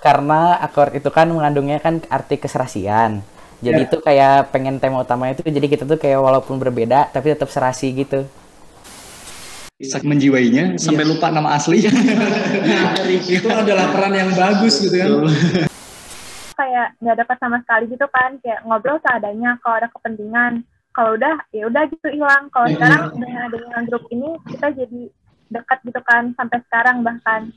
Karena akord itu kan mengandungnya kan arti keserasian. Jadi Ya, itu kayak pengen tema utamanya itu jadi kita tuh kayak walaupun berbeda tapi tetap serasi gitu. Saking menjiwainya sampai iya. lupa nama asli. Itu adalah peran yang bagus gitu kan. Kayak nggak dapat sama sekali gitu kan, kayak ngobrol seadanya kalau ada kepentingan. Kalau udah ya udah gitu hilang. Kalau sekarang dengan adanya grup ini kita jadi dekat gitu kan sampai sekarang bahkan.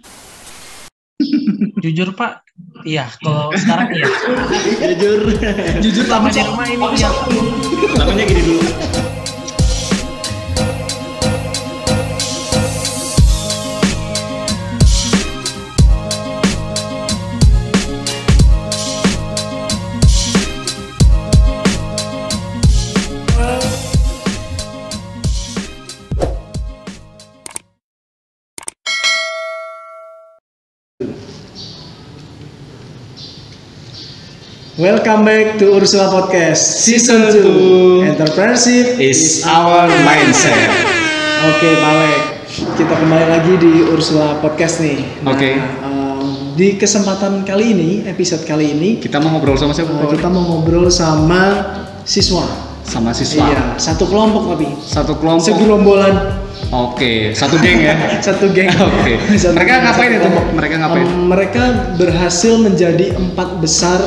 Jujur Pak, iya kalau sekarang iya. Jujur Sama di rumah ini iya. namanya gini dulu. Welcome back to Ursula Podcast Season 2. Entrepreneurship Is our mindset. Oke, Pak Alek. Kita kembali lagi di Ursula Podcast nih. Oke. Di kesempatan kali ini, episode kali ini, Kita mau ngobrol sama siapa? Pak? kita mau ngobrol sama siswa. Sama siswa. Iya, satu kelompok tapi. Satu kelompok. Segerombolan, Oke, satu geng ya. satu geng. Oke. Satu Mereka geng, ngapain satu itu? kelompok. Mereka ngapain? Mereka berhasil menjadi 4 besar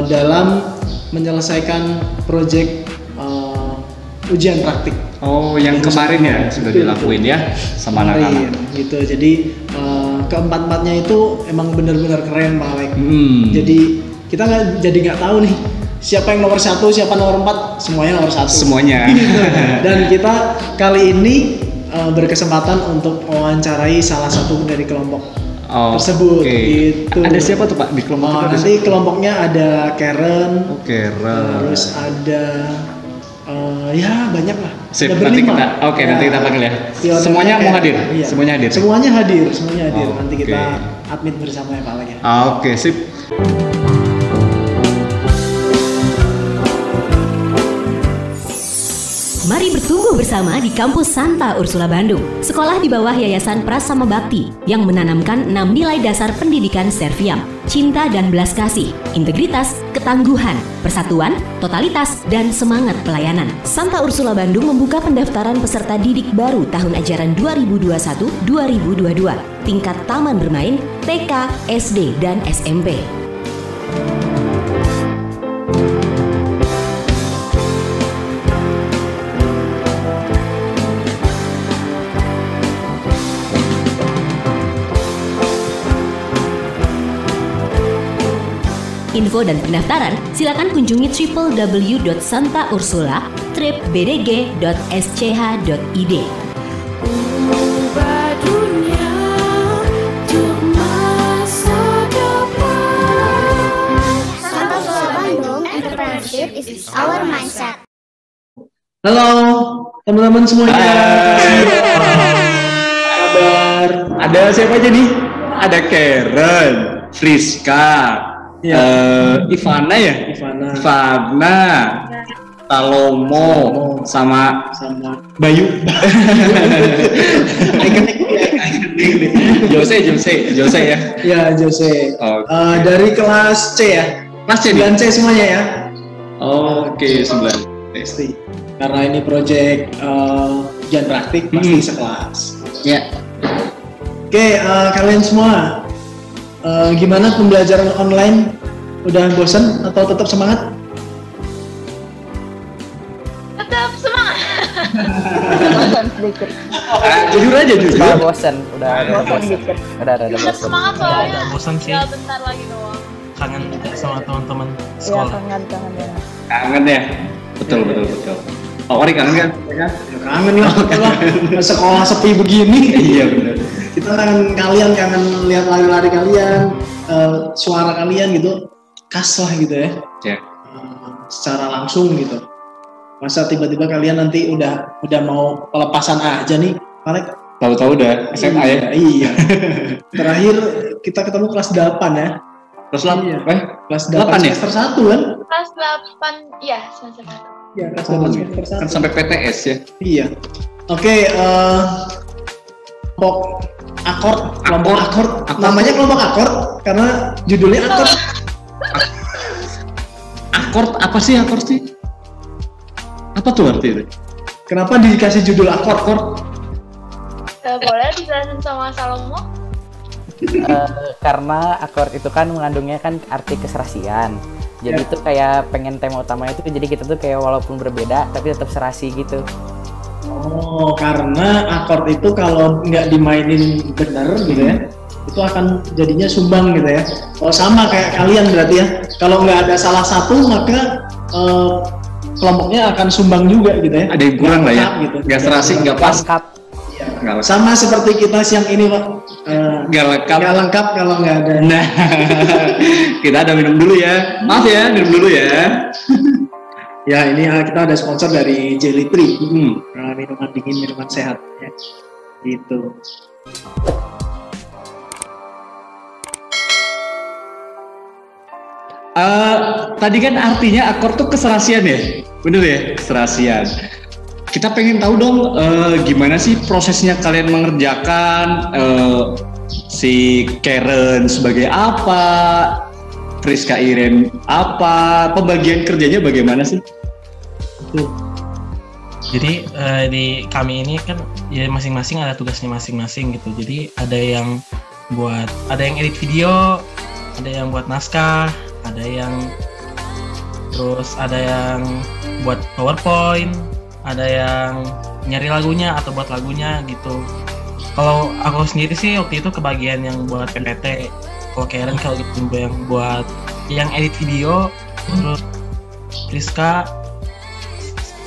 dalam menyelesaikan proyek ujian praktik. Oh, yang kemarin ya sudah Betul, dilakuin ya sama Kemarin, anak-anak. gitu. Jadi keempat-empatnya itu emang benar-benar keren, Pak Alek. Jadi kita nggak tahu nih siapa yang nomor 1, siapa nomor 4, semuanya nomor 1. Semuanya. Gitu. Dan kita kali ini berkesempatan untuk mewawancarai salah satu dari kelompok tersebut. Oke. Gitu. Ada siapa tuh Pak di kelompok itu? Ada Nanti siapa? kelompoknya ada Karen, Keren. terus ada ya banyak lah. Sip, Ada nanti berlima. kita nanti kita panggil ya. Iya, Semuanya mau kayak- hadir. iya. Semuanya hadir. Semuanya hadir, semuanya hadir. Nanti Oke. kita admit bersama ya Pak Alek ya. Oke, sip. Mari bertumbuh bersama di Kampus Santa Ursula Bandung, sekolah di bawah Yayasan Prasama Bakti yang menanamkan 6 nilai dasar pendidikan Serviam, cinta dan belas kasih, integritas, ketangguhan, persatuan, totalitas, dan semangat pelayanan. Santa Ursula Bandung membuka pendaftaran peserta didik baru tahun ajaran 2021-2022, tingkat taman bermain, TK, SD, dan SMP. Info dan pendaftaran silakan kunjungi www.santaursula-bdg.sch.id. Ubah dunia untuk masa depan. Santa Ursula Bandung, entrepreneurship is our mindset. Halo teman-teman semuanya. Apa kabar? Ada siapa aja nih? Ada Karen, Friska, Ivana ya? Ivana, Talomo, sama Bayu. Jose ya. Ya, Jose. Oke. Dari kelas C ya. Kelas C nih? 9C semuanya ya. Oke, 9. Pasti. Karena ini proyek ujian praktik pasti sekelas. Ya. Oke, kalian semua gimana pembelajaran online? Udah bosan atau tetap semangat? Tetap semangat. Jujur aja Udah jujur. bosen, udah bosen. Udah Tetap bosen. semangat soalnya. Agak bosan sih. Tinggal bentar lagi doang. Kangen juga sama teman-teman Iya, sekolah. kangen ya. Kangen ya? Betul. Pak Wari kangen kan? Kangen lah, sekolah sepi begini. Iya benar. Kita kangen kalian, kangen lihat lari-lari kalian, suara kalian gitu, khas lah gitu ya. Ya. Secara langsung gitu. Masa tiba-tiba kalian nanti udah mau pelepasan aja nih, Alek? Tahu-tahu udah SMA ya. Iya. Terakhir kita ketemu kelas 8 ya. Terus Iya. Kelas 8 8 ya? semester 1 kan? Kelas 8, ya semester 1. Iya, kelas 8 semester 1. Kan sampai PTS ya. Iya. Oke, kelompok akord. Namanya kelompok akord karena judulnya akord. Akord apa sih akord sih? Apa tuh artinya? Kenapa dikasih judul akord? Boleh dijelasin sama Salomo? Karena akord itu kan mengandungnya kan arti keserasian. Jadi itu kayak pengen tema utama itu, jadi kita tuh kayak walaupun berbeda tapi tetap serasi gitu. Oh, karena akord itu kalau nggak dimainin bener gitu ya, itu akan jadinya sumbang gitu ya. Oh, sama kayak kalian berarti ya. Kalau nggak ada salah satu maka kelompoknya akan sumbang juga gitu ya. Ada yang kurang lah ya. Gitu. Nggak serasi, nggak pas. Lengkap. Ya. Sama seperti kita siang ini Pak. Nggak lengkap kalau nggak ada. Nah, kita ada minum dulu ya. Maaf ya, minum dulu ya. Ya, ini kita ada sponsor dari Jelly Tree. Minuman dingin, minuman sehat ya. Gitu. Tadi kan artinya akord tuh keserasian ya? Bener ya? Keserasian. Kita pengen tahu dong gimana sih prosesnya kalian mengerjakan si Karen sebagai apa, Friska Iren apa, pembagian kerjanya bagaimana sih? Jadi di kami ini kan ya masing-masing ada tugasnya masing-masing gitu. Jadi ada yang edit video, ada yang buat naskah, ada yang buat PowerPoint, ada yang nyari lagunya atau buat lagunya gitu. Kalau aku sendiri sih waktu itu kebagian yang buat PPT. Kalau Karen kalau gitu yang buat yang edit video, terus Friska,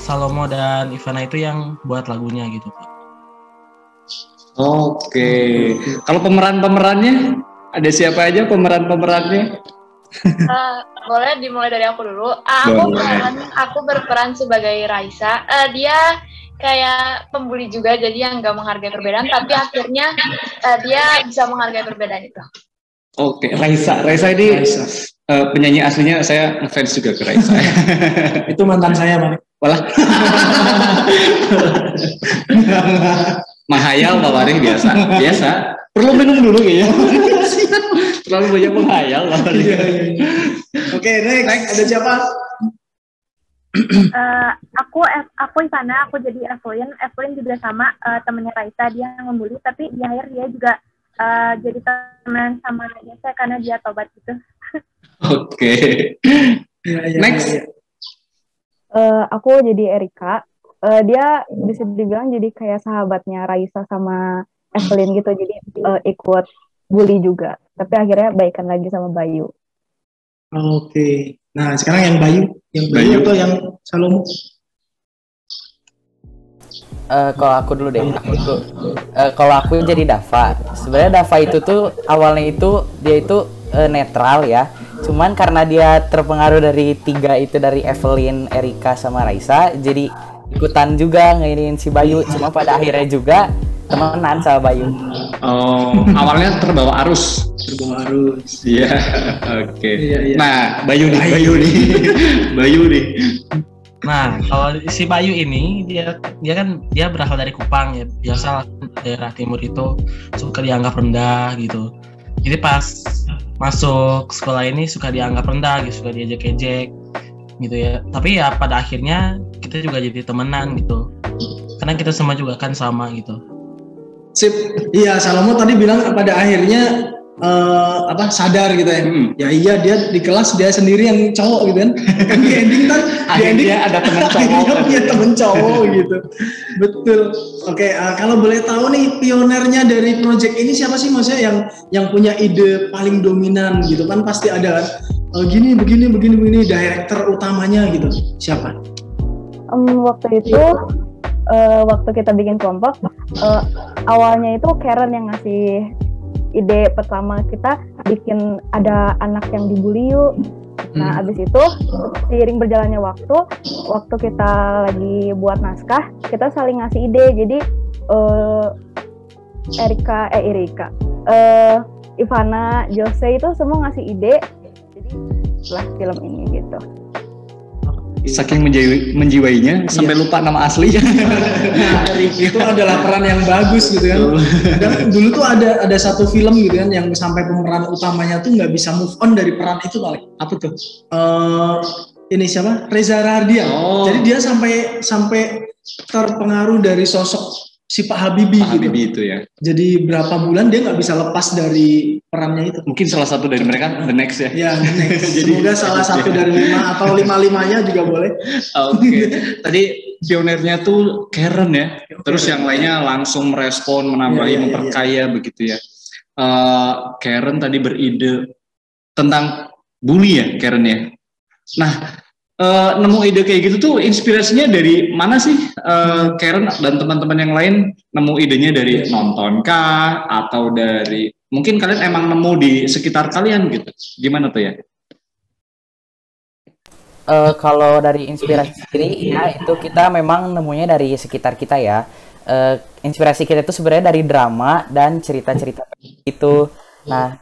Salomo dan Ivana itu yang buat lagunya gitu Pak. Oke. Kalau pemerannya ada siapa aja pemerannya? Boleh dimulai dari aku dulu. Aku berperan sebagai Raisa. Dia kayak pembuli juga, jadi yang nggak menghargai perbedaan, tapi akhirnya dia bisa menghargai perbedaan itu. Oke, Raisa ini penyanyi aslinya, saya ngefans juga ke Raisa. Itu mantan saya, Pak. Walah. Menghayal Pak Waring biasa. Perlu minum dulu kayaknya. Terlalu banyak menghayal Pak Waring. Oke, next. Ada siapa? Aku Ivana, aku jadi Evelyn juga sama temennya Raisa, dia yang membuli, tapi di akhir dia juga jadi teman sama saya karena dia tobat gitu. Oke. Next. Aku jadi Erika. Dia bisa dibilang jadi kayak sahabatnya Raisa sama Evelyn gitu, jadi ikut bully juga. Tapi akhirnya baikan lagi sama Bayu. Oke. Nah, sekarang yang Bayu atau yang Salomo? Kalau aku dulu deh. Kalau aku jadi Dava. Sebenarnya Dava itu tuh awalnya dia itu netral ya. Cuman karena dia terpengaruh dari tiga itu, dari Evelyn, Erika sama Raisa, jadi ikutan juga ngeinin si Bayu. Cuma pada akhirnya juga temenan sama Bayu. Oh, awalnya terbawa arus. Iya, oke. Iya. Nah, Bayu nih. Nah, kalau si Bayu ini dia berasal dari Kupang ya. Biasa daerah timur itu suka dianggap rendah gitu. Jadi pas masuk sekolah ini suka dianggap rendah gitu, suka diejek-ejek gitu ya. Tapi ya pada akhirnya kita juga jadi temenan gitu. Karena kita semua juga kan sama gitu. Sip. Iya, Salomo tadi bilang pada akhirnya sadar gitu ya. Ya iya, dia di kelas dia sendiri yang cowok gitu kan. Di ending kan dia ada teman cowok. Dia punya teman cowok gitu. Betul. Oke, kalau boleh tahu nih pionernya dari project ini siapa sih, maksudnya yang punya ide paling dominan gitu kan, pasti ada kan. Begini director utamanya gitu. Siapa? Waktu itu waktu kita bikin kelompok, awalnya itu Karen yang ngasih ide pertama, kita bikin ada anak yang dibully yuk. Nah, abis itu seiring berjalannya waktu kita lagi buat naskah, kita saling ngasih ide. Jadi Ivana, Jose itu semua ngasih ide. Jadi setelah film ini gitu. saking menjiwainya sampai lupa nama asli. Nah, itu adalah peran yang bagus gitu kan. Dan dulu tuh ada satu film gitu kan yang sampai pemeran utamanya tuh nggak bisa move on dari peran itu paling. Apa tuh? Ini siapa? Reza Rahardian. Jadi dia sampai terpengaruh dari sosok si Pak Habibie Pak Habibie itu ya. Jadi berapa bulan dia nggak bisa lepas dari perannya itu. Mungkin salah satu dari mereka The Next ya. Ya, The Next. Semoga salah satu dari 5 atau 5-5-nya juga boleh. Oke. Tadi pionirnya tuh Karen ya. Terus yang lainnya langsung merespon, menambahi, memperkaya begitu ya. Karen tadi beride tentang bully ya, Karen ya. Nah, nemu ide kayak gitu tuh inspirasinya dari mana sih? Karen dan teman-teman yang lain nemu idenya dari nonton kah atau dari mungkin kalian emang nemu di sekitar kalian gitu? Gimana tuh ya? Kalau dari inspirasi sendiri ya itu kita memang nemunya dari sekitar kita ya. Inspirasi kita itu sebenarnya dari drama dan cerita-cerita itu. Nah,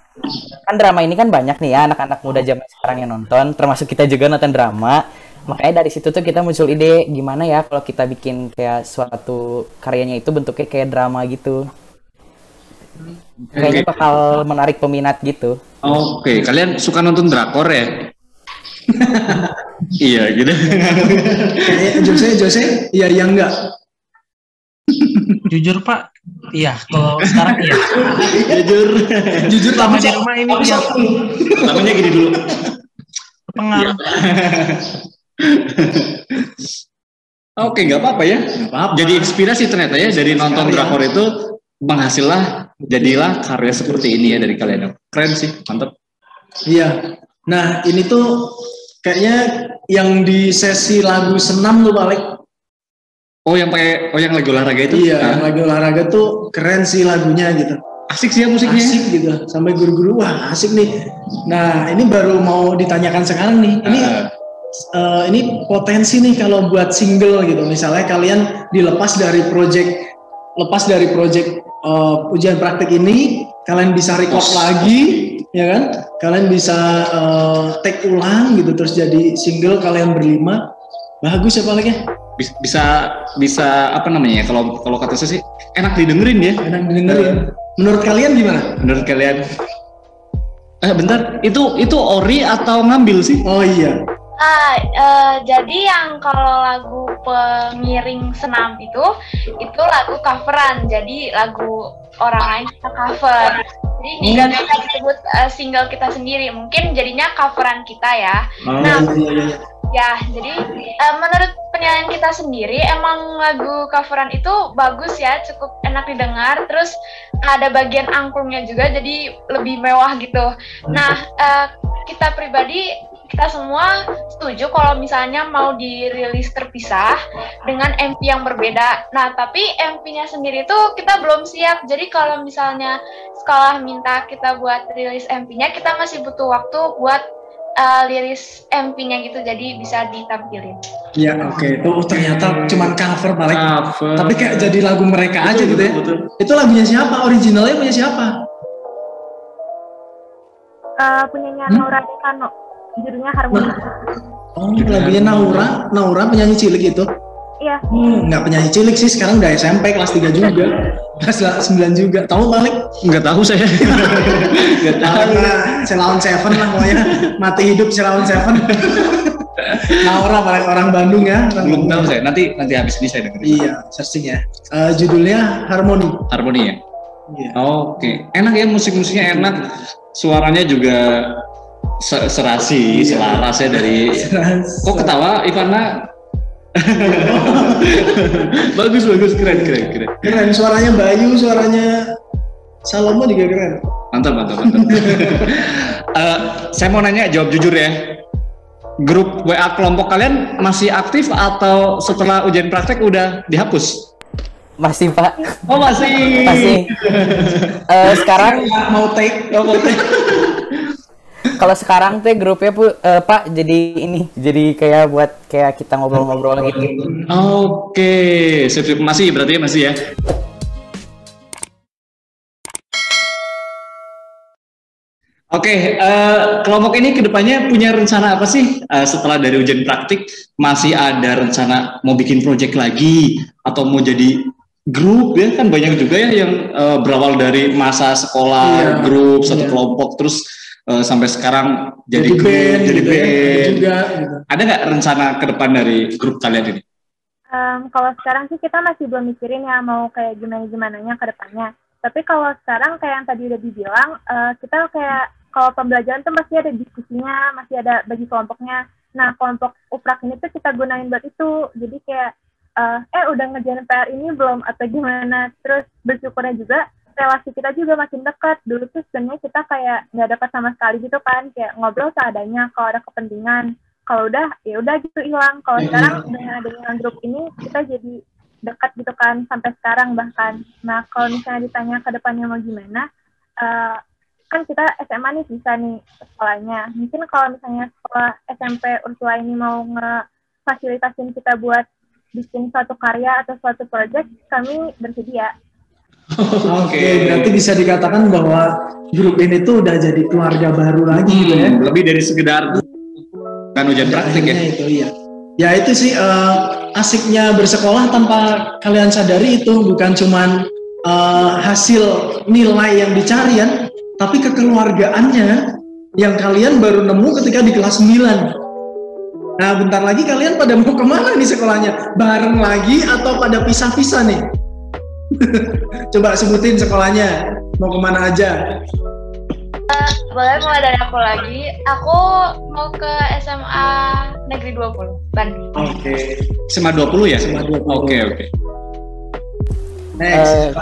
kan drama ini kan banyak nih ya anak-anak muda zaman sekarang yang nonton, termasuk kita juga nonton drama. Makanya dari situ tuh kita muncul ide gimana ya kalau kita bikin kayak suatu karyanya itu bentuknya kayak drama gitu. Kayaknya bakal menarik peminat gitu. Oke, kalian suka nonton drakor ya? Iya gitu. Kayak Jose, iya enggak. Jujur Pak, iya. Kalau sekarang iya. Jujur Lama di rumah ini iya. Namanya gini dulu. Pengaruh. Oke, nggak apa-apa ya. Jadi inspirasi ternyata ya dari nonton drakor itu jadilah karya seperti ini ya dari kalian. Keren sih, mantap. Iya. Nah ini tuh kayaknya yang di sesi lagu senam tuh balik. Yang lagu olahraga itu? Iya, yang lagu olahraga tuh keren sih lagunya gitu. Asik sih ya musiknya. Asik gitu, sampai guru-guru wah asik nih. Nah ini baru mau ditanyakan sekarang nih. Ini potensi nih kalau buat single gitu. Misalnya kalian lepas dari project ujian praktik ini, kalian bisa record lagi, ya kan? Kalian bisa take ulang gitu, terus jadi single kalian berlima. Bagus ya palingnya. Bisa apa namanya ya, kalau kata saya sih enak didengerin ya. Enak didengerin. Menurut kalian gimana? Menurut kalian? Bentar, itu ori atau ngambil sih? Oh iya. Jadi yang kalau lagu pengiring senam itu lagu coveran. Jadi lagu orang lain kita cover. Jadi nggak bisa disebut single kita sendiri. Mungkin jadinya coveran kita ya. Iya. Ya, jadi menurut penilaian kita sendiri emang lagu coveran itu bagus ya, cukup enak didengar. Terus ada bagian angklungnya juga, jadi lebih mewah gitu. Nah, kita pribadi, kita semua setuju kalau misalnya mau dirilis terpisah dengan MP yang berbeda. Nah, tapi MP-nya sendiri tuh kita belum siap. Jadi kalau misalnya sekolah minta kita buat rilis MP-nya, kita masih butuh waktu buat liris MP-nya gitu, jadi bisa ditampilin. Ya oke. Ternyata cuma cover balik. Tapi kayak jadi lagu mereka aja gitu ya. Betul. Itu lagunya siapa? Originalnya punya siapa? Punyanya Naura Dekano. Judulnya Harmoni. Lagunya Naura penyanyi cilik itu. Iya. Nggak penyanyi cilik sih, sekarang udah SMP kelas 3 juga. Kelas 9 juga. Tahu balik? Nggak tahu saya. Nggak tahu. Selawan Seven lah pokoknya. Mati hidup Selawan Seven. Naura paling orang Bandung ya. Belum tahu saya. Nanti habis ini saya dengerin. Iya, searching ya. Judulnya Harmoni. Harmoni ya. Iya. Oke. Enak ya, musiknya enak. Suaranya juga serasi, selaras ya dari. Kok ketawa Ivana? bagus keren. Suaranya Bayu, suaranya Salomo juga keren. Mantap. Saya mau nanya, jawab jujur ya. Grup WA kelompok kalian masih aktif atau setelah ujian praktek udah dihapus? Masih Pak. Oh masih. Sekarang mau take. Kalau sekarang tuh grupnya Pak jadi kayak kita ngobrol-ngobrol gitu. Oke, sip. Masih ya. Oke, kelompok ini kedepannya punya rencana apa sih setelah dari ujian praktik? Masih ada rencana mau bikin project lagi atau mau jadi grup ya? Kan banyak juga ya yang berawal dari masa sekolah, grup, satu kelompok, terus sampai sekarang jadi grup, jadi band. Juga, gitu. Ada nggak rencana ke depan dari grup kalian ini? Kalau sekarang sih kita masih belum mikirin ya mau kayak gimana-gimananya ke depannya. Tapi kalau sekarang kayak yang tadi udah dibilang, kita kayak kalau pembelajaran tuh masih ada diskusinya, masih ada bagi kelompoknya. Nah, kelompok uprak ini tuh kita gunain buat itu. Jadi kayak, udah ngerjain PR ini belum atau gimana. Terus bersyukurnya juga, relasi kita juga makin dekat. Dulu tuh sebenarnya kita kayak nggak dapat sama sekali gitu kan. Kayak ngobrol seadanya kalau ada kepentingan. Kalau udah, ya udah gitu hilang. Kalau sekarang dengan grup ini, kita jadi dekat gitu kan, sampai sekarang bahkan. Nah, kalau misalnya ditanya ke depannya mau gimana, kan kita SMA nih bisa nih sekolahnya. Mungkin kalau misalnya sekolah SMP Ursula ini mau ngefasilitasin kita buat bikin suatu karya atau suatu project, kami bersedia. Oke, berarti bisa dikatakan bahwa grup ini tuh udah jadi keluarga baru lagi gitu ya. Lebih dari sekedar kan ujian praktik ya. Itu iya. Ya itu sih asiknya bersekolah tanpa kalian sadari itu bukan cuman hasil nilai yang dicari ya, tapi kekeluargaannya yang kalian baru nemu ketika di kelas 9. Nah, bentar lagi kalian pada mau kemana nih sekolahnya? Bareng lagi atau pada pisah-pisah nih? Coba sebutin sekolahnya, mau kemana aja? Boleh mulai dari aku lagi. Aku mau ke SMA Negeri 20, Bandung. Oke. SMA 20 ya? SMA 20. Oke. Next.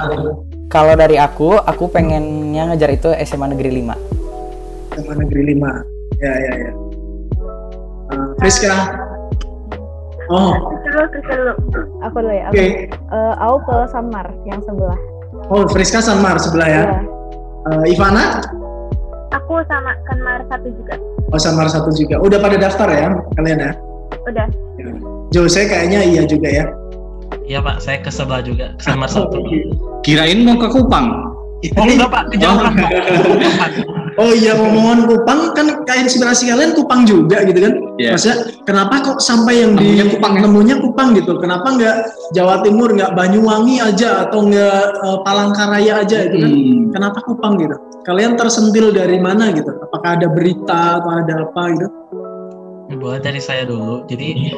Kalau dari aku pengennya ngejar itu SMA Negeri 5. SMA Negeri 5. Ya. Friska. Dulu. Aku dulu ya. Oke. Aku ke Samar yang sebelah. Oh, Friska Sanmar sebelah ya. Ivana? Aku sama Sanmar 1 juga. Oh, Sanmar 1 juga. Udah pada daftar ya kalian ya? Udah. Jose kayaknya iya juga ya. Iya Pak, saya ke sebelah juga, ke Sanmar 1. Kirain mau ke Kupang. Oh enggak Pak, kejauhan Pak. Oh iya, ngomongin Kupang kan kayak inspirasi kalian Kupang juga gitu kan? Yeah. Maksudnya kenapa kok sampai yang di nemunya Kupang gitu? Kenapa nggak Jawa Timur, nggak Banyuwangi aja atau nggak Palangkaraya aja gitu kan? Kenapa Kupang gitu? Kalian tersentil dari mana gitu? Apakah ada berita atau ada apa gitu? Boleh dari saya dulu. Jadi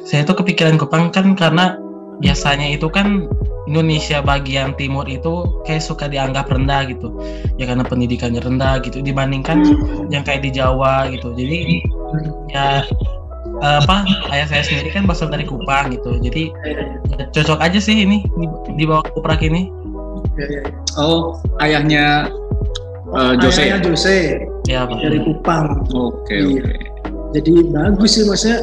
saya tuh kepikiran Kupang kan karena biasanya itu kan Indonesia bagian timur itu kayak suka dianggap rendah gitu ya, karena pendidikannya rendah gitu dibandingkan yang kayak di Jawa gitu. Jadi ya ayah saya sendiri kan berasal dari Kupang gitu, jadi ya, cocok aja sih ini di bawah Kuprak ini. Oh, ayahnya Jose. Ayahnya Jose Ya Pak. dari Kupang. Oke. Jadi bagus sih maksudnya.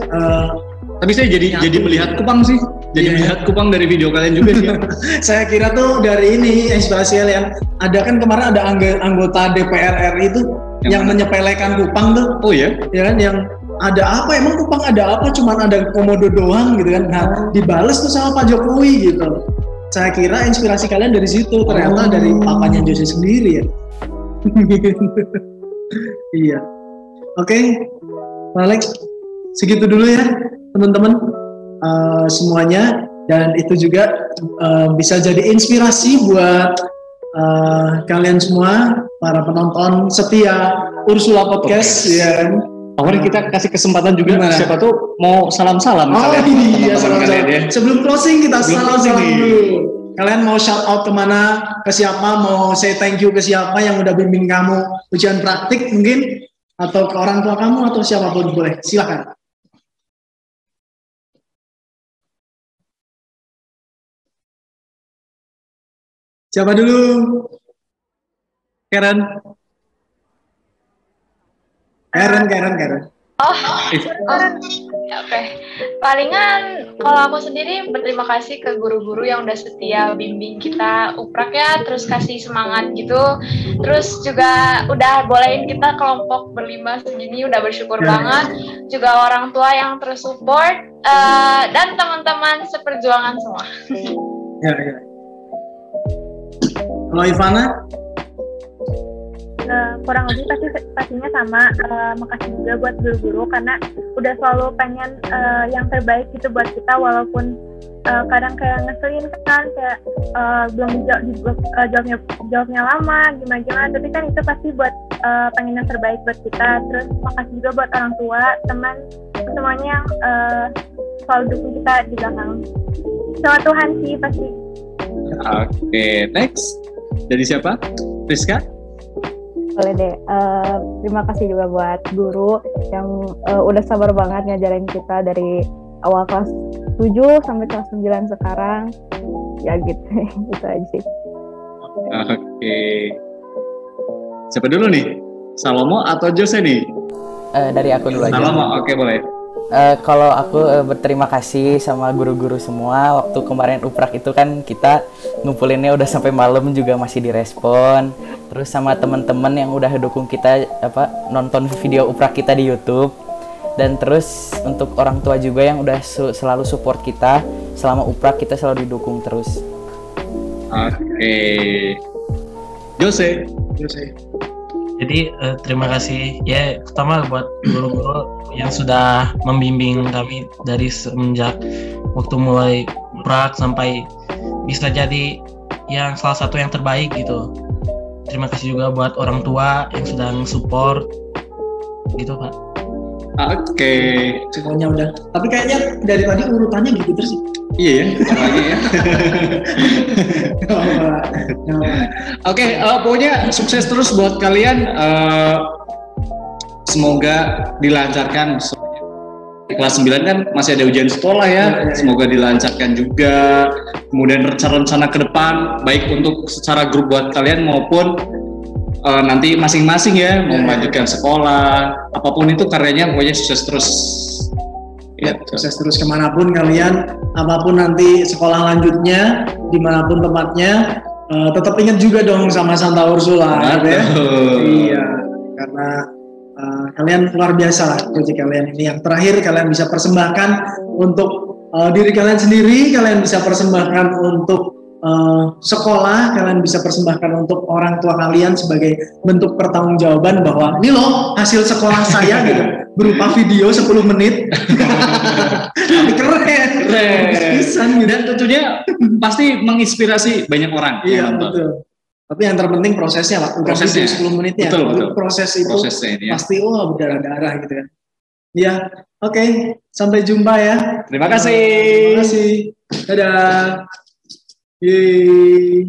Tapi saya jadi melihat Kupang sih. Jadi melihat Kupang dari video kalian juga sih. Saya kira tuh dari ini inspirasi kalian. Ada kan kemarin ada anggota DPR RI itu yang menyepelekan Kupang tuh. Oh ya? Ya kan, yang ada apa? Emang Kupang ada apa? Cuman ada komodo doang gitu kan. Nah, dibales tuh sama Pak Jokowi gitu. Saya kira inspirasi kalian dari situ. Ternyata dari papanya Jose sendiri ya. Iya. Oke. Alex, segitu dulu ya teman-teman. Semuanya, dan itu juga bisa jadi inspirasi buat kalian semua para penonton setia Ursula Podcast ya. Mari kita kasih kesempatan juga. Siapa tuh mau salam-salam kalian. Iya, salam-salam ya. Sebelum closing kita salam-salam dulu. Kalian mau shout out kemana, ke siapa, mau say thank you ke siapa yang udah bimbing kamu ujian praktik mungkin, atau ke orang tua kamu atau siapapun boleh, silakan. Siapa dulu? Karen. Oh, oke. Palingan kalau aku sendiri berterima kasih ke guru-guru yang udah setia bimbing kita uprak ya, terus kasih semangat gitu. Terus juga udah bolehin kita kelompok berlima segini, udah bersyukur banget. Juga orang tua yang terus support dan teman-teman seperjuangan semua. Ya. Kalau Ivana? kurang lebih pastinya sama. Makasih juga buat guru-guru karena udah selalu pengen yang terbaik gitu buat kita, walaupun kadang kayak ngeselin kan, kayak belum jawabnya lama gimana, tapi kan itu pasti buat pengen yang terbaik buat kita. Terus makasih juga buat orang tua, teman, semuanya yang selalu dukung kita di belakang. Sama Tuhan sih pasti. Oke, next. Jadi siapa? Rizka? Boleh deh. Terima kasih juga buat guru yang udah sabar banget ngajarin kita dari awal kelas 7 sampai kelas 9 sekarang. Ya gitu. Gitu aja sih. Oke. Siapa dulu nih? Salomo atau Jose nih? Dari aku dulu aja. Salomo, oke boleh. Kalau aku berterima kasih sama guru-guru semua. Waktu kemarin uprak itu kan kita ngumpulinnya udah sampai malam juga masih direspon. Terus sama teman-teman yang udah dukung kita nonton video uprak kita di YouTube. Dan terus untuk orang tua juga yang udah selalu support kita selama uprak, kita selalu didukung terus. Oke. Jose. Jadi terima kasih ya pertama buat guru-guru yang sudah membimbing kami dari semenjak waktu mulai uprak sampai bisa jadi yang salah satu yang terbaik gitu. Terima kasih juga buat orang tua yang sudah support gitu Pak. Oke. Semuanya udah. Tapi kayaknya dari tadi urutannya gitu terus. Iya ya, lagi ya. Oke, pokoknya sukses terus buat kalian. Semoga dilancarkan. Kelas 9 kan masih ada ujian sekolah ya. Semoga dilancarkan juga. Kemudian rencana-rencana ke depan, baik untuk secara grup buat kalian maupun nanti masing-masing ya, mau melanjutkan sekolah, apapun itu karyanya, pokoknya sukses terus. Ya, sukses terus kemanapun kalian, apapun nanti sekolah lanjutnya, dimanapun tempatnya, tetap ingat juga dong sama Santa Ursula. Gitu ya? Iya, karena kalian luar biasa lah project kalian ini. Yang terakhir kalian bisa persembahkan untuk diri kalian sendiri, kalian bisa persembahkan untuk sekolah, kalian bisa persembahkan untuk orang tua kalian sebagai bentuk pertanggungjawaban bahwa ini loh hasil sekolah saya gitu, berupa video 10 menit. Tapi keren. Gitu. Dan tentunya pasti menginspirasi banyak orang. Iya betul. Tapi yang terpenting prosesnya lah, bukan video 10 menit ya. Betul. Proses itu prosesnya, pasti berdarah-darah gitu kan. Ya, oke. Sampai jumpa ya. Terima kasih. Terima kasih. Dadah. Yeay.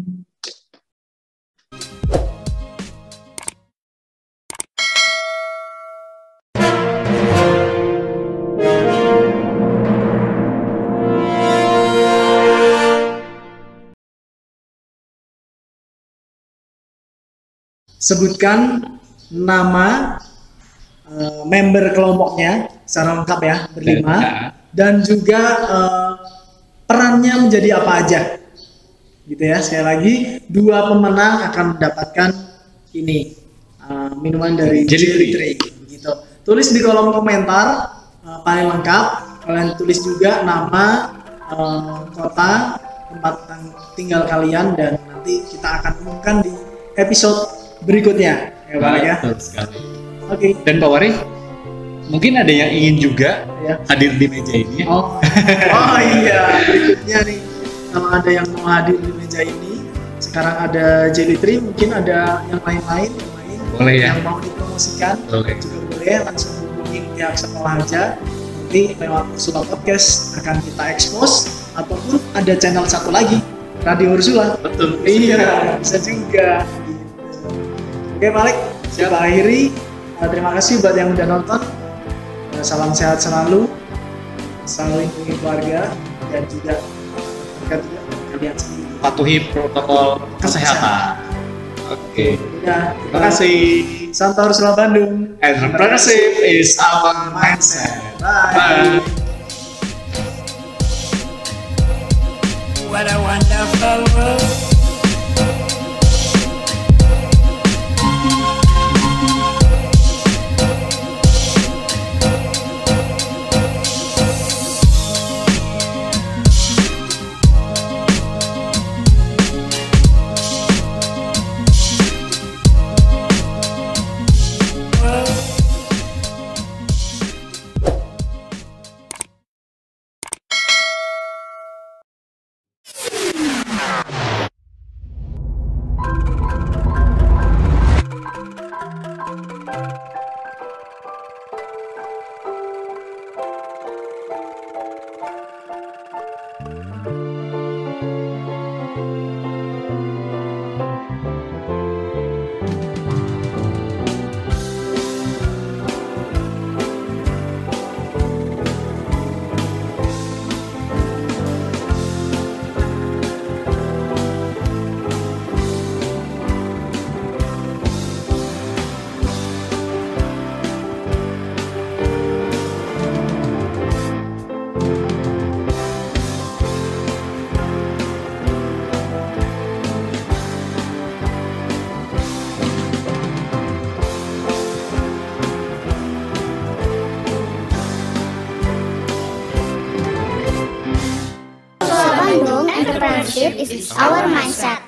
Sebutkan nama member kelompoknya secara lengkap ya, berlima, dan juga perannya menjadi apa aja. Gitu ya, sekali lagi 2 pemenang akan mendapatkan ini minuman dari Jelly Tree gitu. Tulis di kolom komentar paling lengkap, kalian tulis juga nama, kota, tempat tinggal kalian, dan nanti kita akan umumkan di episode berikutnya ya Pak ya. Oke. Dan Pak Wari, mungkin ada yang ingin juga hadir di meja ini. Oh iya, berikutnya nih. Kalau ada yang mau hadir di meja ini, sekarang ada Jelly Tree, mungkin ada yang lain-lain boleh ya, yang mau dipromosikan juga boleh, langsung hubungi pihak sekolah aja. Nanti lewat Ursula Podcast akan kita expose, ataupun ada channel satu lagi, Radio Ursula. Betul. Iya, bisa juga. Oke Malik, kita akhiri. Terima kasih buat yang udah nonton. Salam sehat selalu, selalu lindungi keluarga, dan juga kalian sendiri. Patuhi protokol kesehatan. Oke. Ya, terima kasih. Santa Ursula Bandung. Entrepreneurship is our mindset. Bye. What a wonderful world. Entrepreneurship is our mindset.